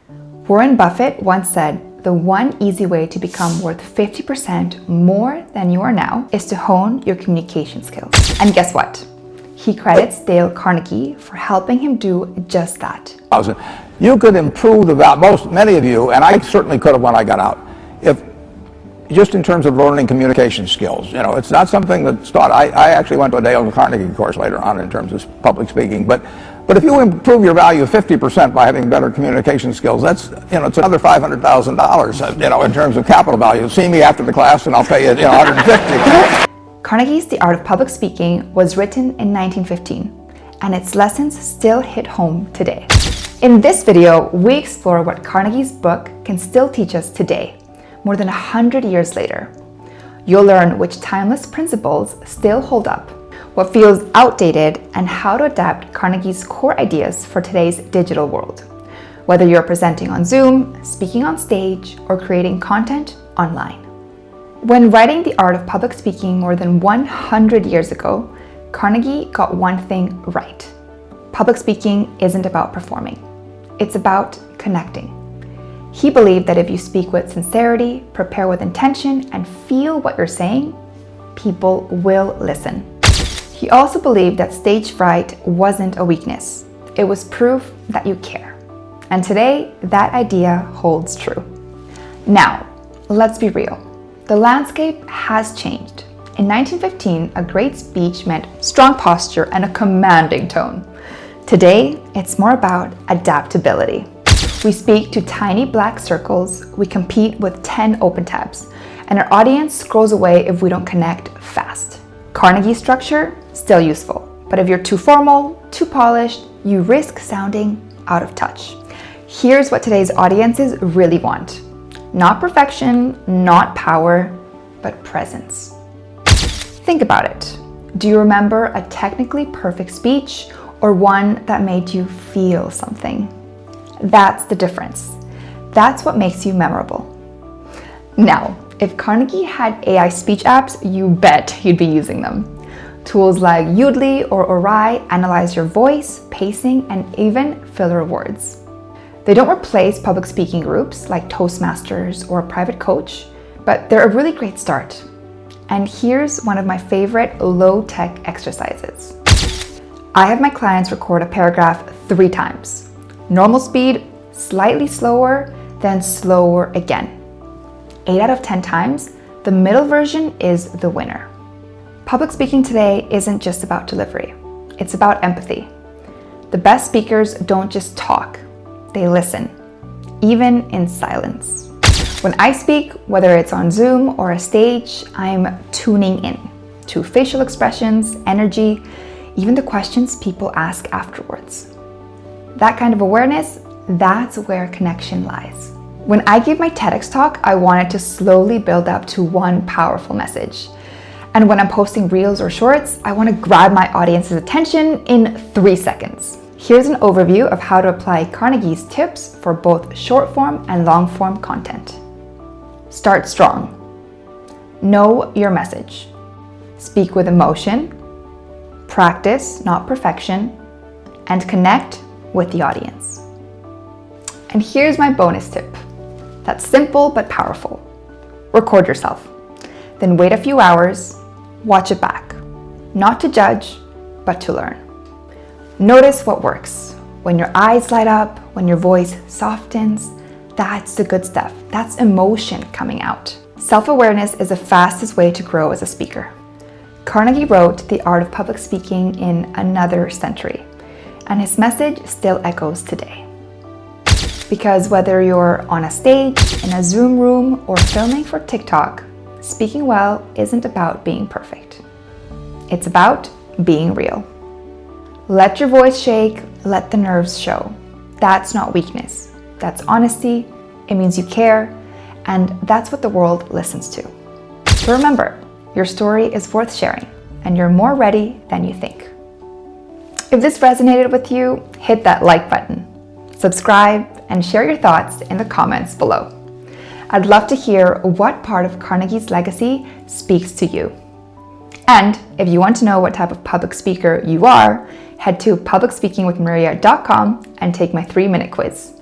Warren Buffett once said, the one easy way to become worth 50% more than you are now is to hone your communication skills. And guess what? He credits Dale Carnegie for helping him do just that. You could improve many of you, and I certainly could have when I got out, if just in terms of learning communication skills. You know, it's not something that's taught. I actually went to a Dale Carnegie course later on in terms of public speaking, but if you improve your value 50% by having better communication skills, that's, it's another $500,000, in terms of capital value. See me after the class and I'll pay you, 150. Carnegie's The Art of Public Speaking was written in 1915, and its lessons still hit home today. In this video, we explore what Carnegie's book can still teach us today, more than 100 years later. You'll learn which timeless principles still hold up, what feels outdated, and how to adapt Carnegie's core ideas for today's digital world. Whether you're presenting on Zoom, speaking on stage, or creating content online. When writing The Art of Public Speaking more than 100 years ago, Carnegie got one thing right. Public speaking isn't about performing. It's about connecting. He believed that if you speak with sincerity, prepare with intention, and feel what you're saying, people will listen. He also believed that stage fright wasn't a weakness. It was proof that you care. And today, that idea holds true. Now, let's be real. The landscape has changed. In 1915, a great speech meant strong posture and a commanding tone. Today, it's more about adaptability. We speak to tiny black circles, we compete with 10 open tabs, and our audience scrolls away if we don't connect fast. Carnegie structure, still useful, but if you're too formal, too polished, you risk sounding out of touch. Here's what today's audiences really want. Not perfection, not power, but presence. Think about it. Do you remember a technically perfect speech or one that made you feel something? That's the difference. That's what makes you memorable. Now, if Carnegie had AI speech apps, you bet he'd be using them. Tools like Udly or Orai analyze your voice, pacing, and even filler words. They don't replace public speaking groups like Toastmasters or a private coach, but they're a really great start. And here's one of my favorite low-tech exercises. I have my clients record a paragraph 3 times. Normal speed, slightly slower, then slower again. 8 out of 10 times, the middle version is the winner. Public speaking today isn't just about delivery. It's about empathy. The best speakers don't just talk, they listen, even in silence. When I speak, whether it's on Zoom or a stage, I'm tuning in to facial expressions, energy, even the questions people ask afterwards. That kind of awareness, that's where connection lies. When I gave my TEDx talk, I wanted to slowly build up to one powerful message. And when I'm posting reels or shorts, I want to grab my audience's attention in 3 seconds. Here's an overview of how to apply Carnegie's tips for both short form and long form content. Start strong. Know your message. Speak with emotion. Practice, not perfection. And connect with the audience. And here's my bonus tip. That's simple but powerful. Record yourself. Then wait a few hours, watch it back. Not to judge, but to learn. Notice what works. When your eyes light up, when your voice softens, that's the good stuff. That's emotion coming out. Self-awareness is the fastest way to grow as a speaker. Carnegie wrote The Art of Public Speaking in another century, and his message still echoes today. Because whether you're on a stage, in a Zoom room, or filming for TikTok, speaking well isn't about being perfect. It's about being real. Let your voice shake, let the nerves show. That's not weakness. That's honesty. It means you care, and that's what the world listens to. So remember, your story is worth sharing, and you're more ready than you think. If this resonated with you, hit that like button, subscribe, and share your thoughts in the comments below. I'd love to hear what part of Carnegie's legacy speaks to you. And if you want to know what type of public speaker you are, head to publicspeakingwithmaria.com and take my 3-minute quiz.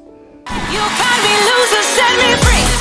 You can't be loser, set me free.